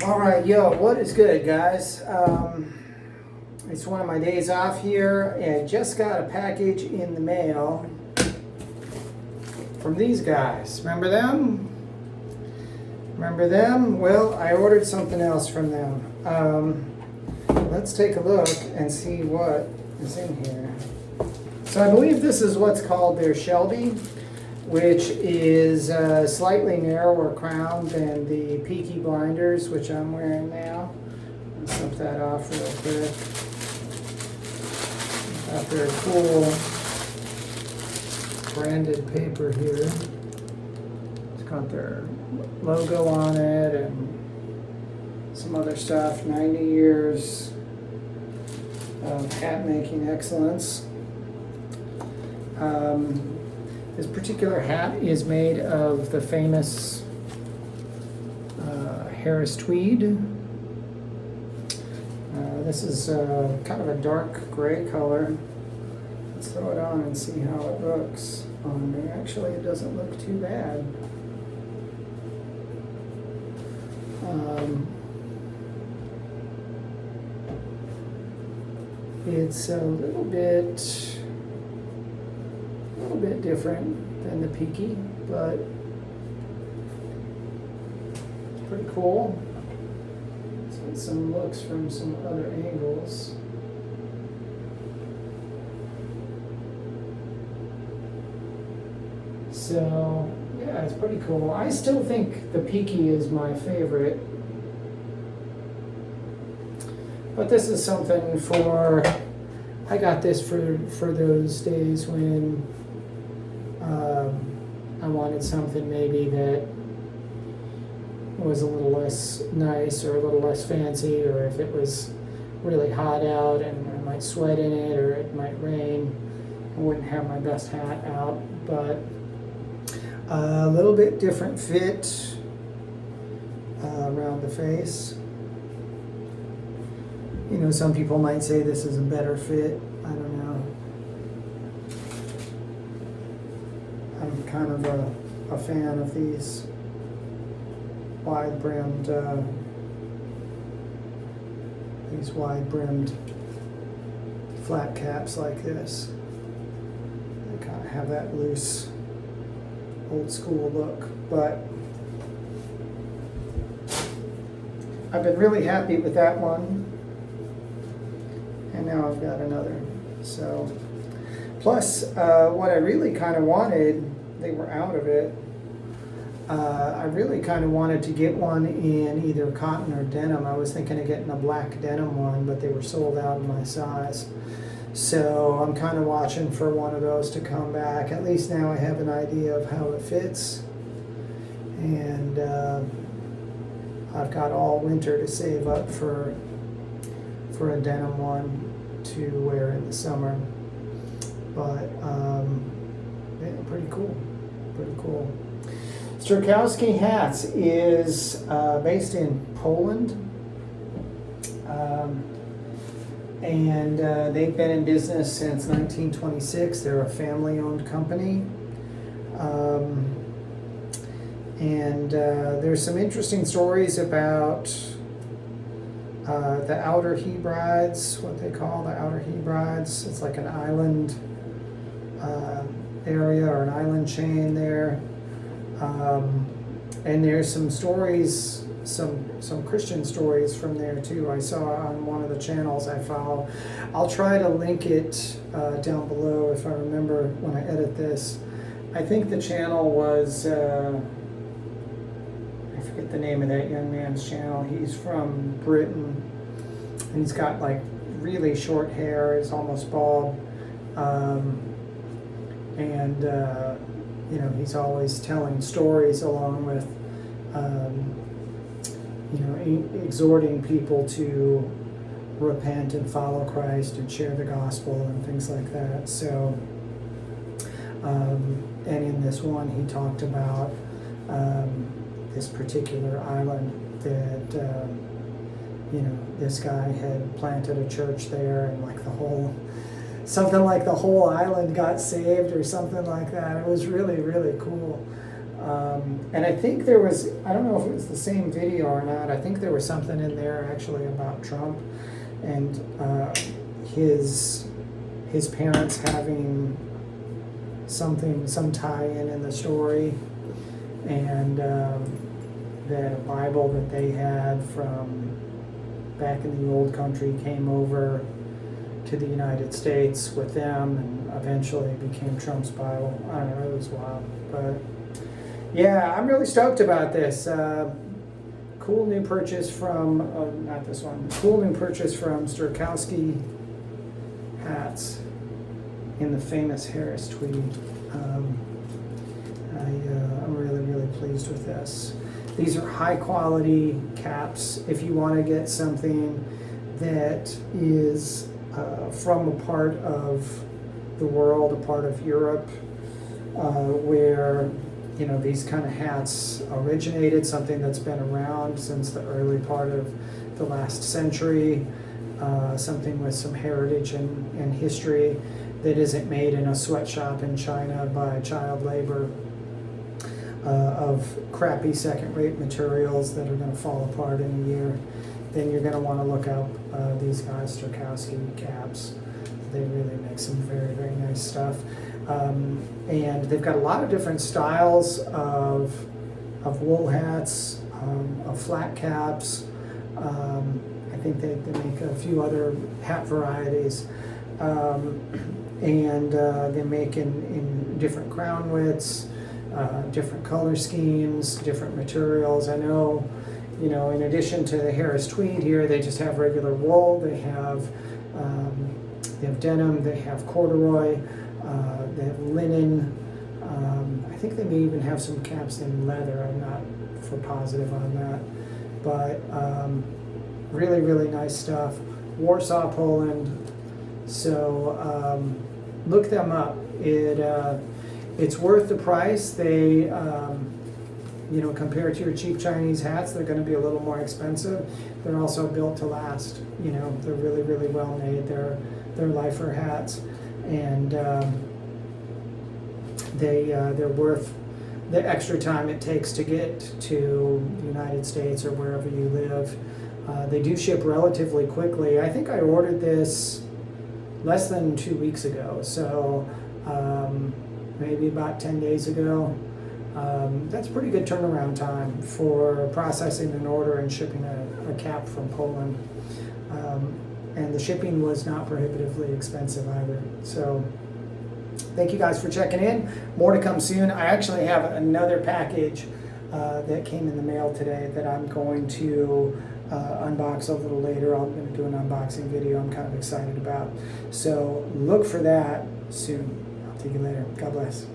All right, yo, what is good, guys? It's one of my days off here, and just got a package in the mail from these guys. Remember them? Remember them? Well, I ordered something else from them. Let's take a look and see what is in here. So I believe this is what's called their Shelby, which is a slightly narrower crown than the Peaky blinders, which I'm wearing now. Let's slip that off real quick. Got their cool branded paper here. It's got their logo on it and some other stuff. 90 years of hat making excellence. This particular hat is made of the famous Harris Tweed. This is kind of a dark gray color. Let's throw it on and see how it looks on me. Actually, it doesn't look too bad. It's a little bit different than the Peaky, but it's pretty cool. Let's get some looks from some other angles. So yeah, it's pretty cool. I still think the Peaky is my favorite, but this is something for, I got this for those days when I wanted something maybe that was a little less nice or a little less fancy, or if it was really hot out and I might sweat in it or it might rain, I wouldn't have my best hat out. But a little bit different fit around the face. You know, some people might say this is a better fit. I don't know. I'm kind of a fan of these wide-brimmed flat caps like this. They kind of have that loose, old-school look, but I've been really happy with that one. And now I've got another. So, plus what I really kind of wanted, they were out of it. I really kind of wanted to get one in either cotton or denim. I was thinking of getting a black denim one, but they were sold out in my size. So I'm kind of watching for one of those to come back. At least now I have an idea of how it fits. And I've got all winter to save up for a denim one to wear in the summer. But yeah, pretty cool. Sterkowski Hats is based in Poland, and they've been in business since 1926. They're a family-owned company, and there's some interesting stories about the Outer Hebrides, what they call the Outer Hebrides. It's like an island area or an island chain there. And there's some stories, some Christian stories from there too. I saw on one of the channels I follow. I'll try to link it down below if I remember when I edit this. I think the channel was, I forget the name of that young man's channel. He's from Britain, and he's got like really short hair. He's almost bald, you know, he's always telling stories along with, you know, exhorting people to repent and follow Christ and share the gospel and things like that. So, and in this one, he talked about this particular island that, you know, this guy had planted a church there, and like something like the whole island got saved or something like that. It was really, really cool. And I think there was, I don't know if it was the same video or not, I think there was something in there actually about Trump and his parents having some tie-in in the story, and that a Bible that they had from back in the old country came over to the United States with them and eventually became Trump's Bible. I don't know, it was wild. But yeah, I'm really stoked about this. Cool new purchase from, not this one, cool new purchase from Sterkowski Hats in the famous Harris Tweed. I'm really, really pleased with this. These are high quality caps. If you want to get something that is from a part of the world, a part of Europe, where these kind of hats originated, something that's been around since the early part of the last century, something with some heritage and history that isn't made in a sweatshop in China by child labor, of crappy second-rate materials that are going to fall apart in a year, then you're going to want to look up these guys, Sterkowski Caps. They really make some very, very nice stuff. And they've got a lot of different styles of wool hats, of flat caps. I think they make a few other hat varieties. And they make in different crown widths, different color schemes, different materials. I know, in addition to the Harris Tweed here, they just have regular wool. They have denim, they have corduroy, they have linen. I think they may even have some caps in leather. I'm not for positive on that. But really, really nice stuff. Warsaw, Poland. So look them up. It's worth the price. They, compared to your cheap Chinese hats, they're going to be a little more expensive. They're also built to last. They're really, really well made. They're lifer hats, and they're worth the extra time it takes to get to the United States or wherever you live. They do ship relatively quickly. I think I ordered this less than 2 weeks ago, so maybe about 10 days ago. That's pretty good turnaround time for processing an order and shipping a cap from Poland. And the shipping was not prohibitively expensive either. So thank you guys for checking in. More to come soon. I actually have another package that came in the mail today that I'm going to unbox a little later. I'm going to do an unboxing video I'm kind of excited about. So look for that soon. I'll see you later. God bless.